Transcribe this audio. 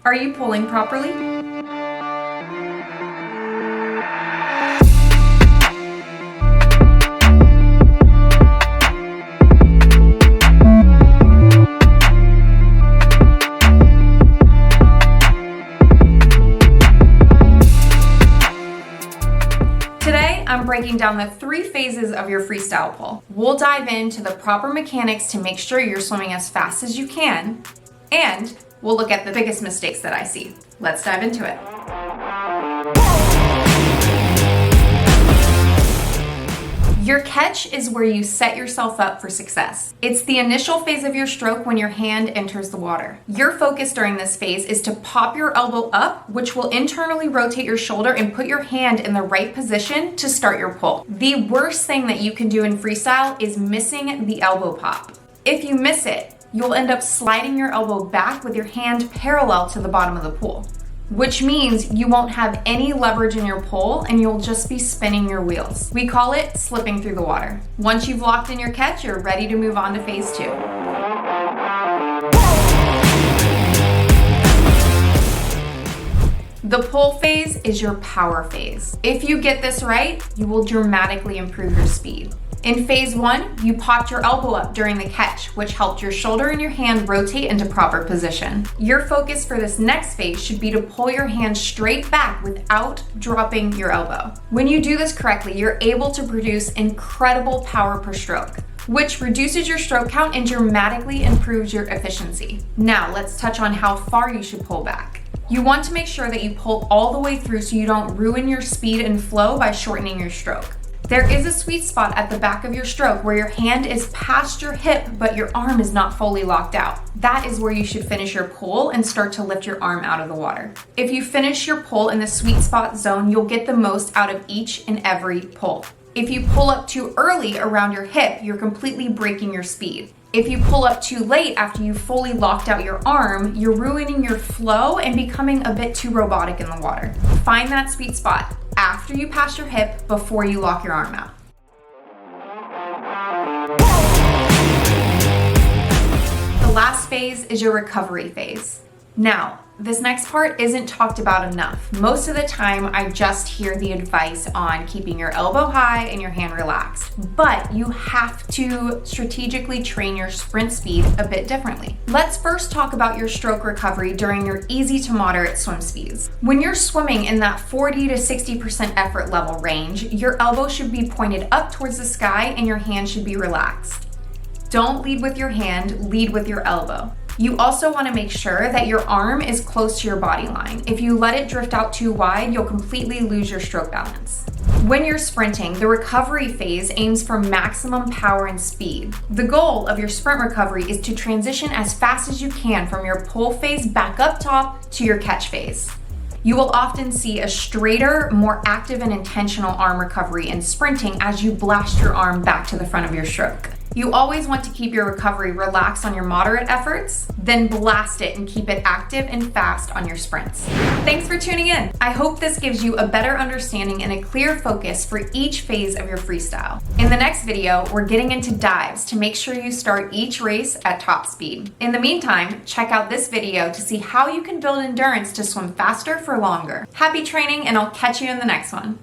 Are you pulling properly? Today, I'm breaking down the 3 phases of your freestyle pull. We'll dive into the proper mechanics to make sure you're swimming as fast as you can, and we'll look at the biggest mistakes that I see. Let's dive into it. Your catch is where you set yourself up for success. It's the initial phase of your stroke when your hand enters the water. Your focus during this phase is to pop your elbow up, which will internally rotate your shoulder and put your hand in the right position to start your pull. The worst thing that you can do in freestyle is missing the elbow pop. If you miss it, you'll end up sliding your elbow back with your hand parallel to the bottom of the pool, which means you won't have any leverage in your pull and you'll just be spinning your wheels. We call it slipping through the water. Once you've locked in your catch, you're ready to move on to phase 2. The pull phase is your power phase. If you get this right, you will dramatically improve your speed. In phase 1, you popped your elbow up during the catch, which helped your shoulder and your hand rotate into proper position. Your focus for this next phase should be to pull your hand straight back without dropping your elbow. When you do this correctly, you're able to produce incredible power per stroke, which reduces your stroke count and dramatically improves your efficiency. Now, let's touch on how far you should pull back. You want to make sure that you pull all the way through so you don't ruin your speed and flow by shortening your stroke. There is a sweet spot at the back of your stroke where your hand is past your hip, but your arm is not fully locked out. That is where you should finish your pull and start to lift your arm out of the water. If you finish your pull in the sweet spot zone, you'll get the most out of each and every pull. If you pull up too early around your hip, you're completely breaking your speed. If you pull up too late after you fully locked out your arm, you're ruining your flow and becoming a bit too robotic in the water. Find that sweet spot after you pass your hip before you lock your arm out. The last phase is your recovery phase. Now, this next part isn't talked about enough. Most of the time, I just hear the advice on keeping your elbow high and your hand relaxed, but you have to strategically train your sprint speed a bit differently. Let's first talk about your stroke recovery during your easy to moderate swim speeds. When you're swimming in that 40 to 60% effort level range, your elbow should be pointed up towards the sky and your hand should be relaxed. Don't lead with your hand, lead with your elbow. You also want to make sure that your arm is close to your body line. If you let it drift out too wide, you'll completely lose your stroke balance. When you're sprinting, the recovery phase aims for maximum power and speed. The goal of your sprint recovery is to transition as fast as you can from your pull phase back up top to your catch phase. You will often see a straighter, more active and intentional arm recovery in sprinting as you blast your arm back to the front of your stroke. You always want to keep your recovery relaxed on your moderate efforts, then blast it and keep it active and fast on your sprints. Thanks for tuning in. I hope this gives you a better understanding and a clear focus for each phase of your freestyle. In the next video, we're getting into dives to make sure you start each race at top speed. In the meantime, check out this video to see how you can build endurance to swim faster for longer. Happy training, and I'll catch you in the next one.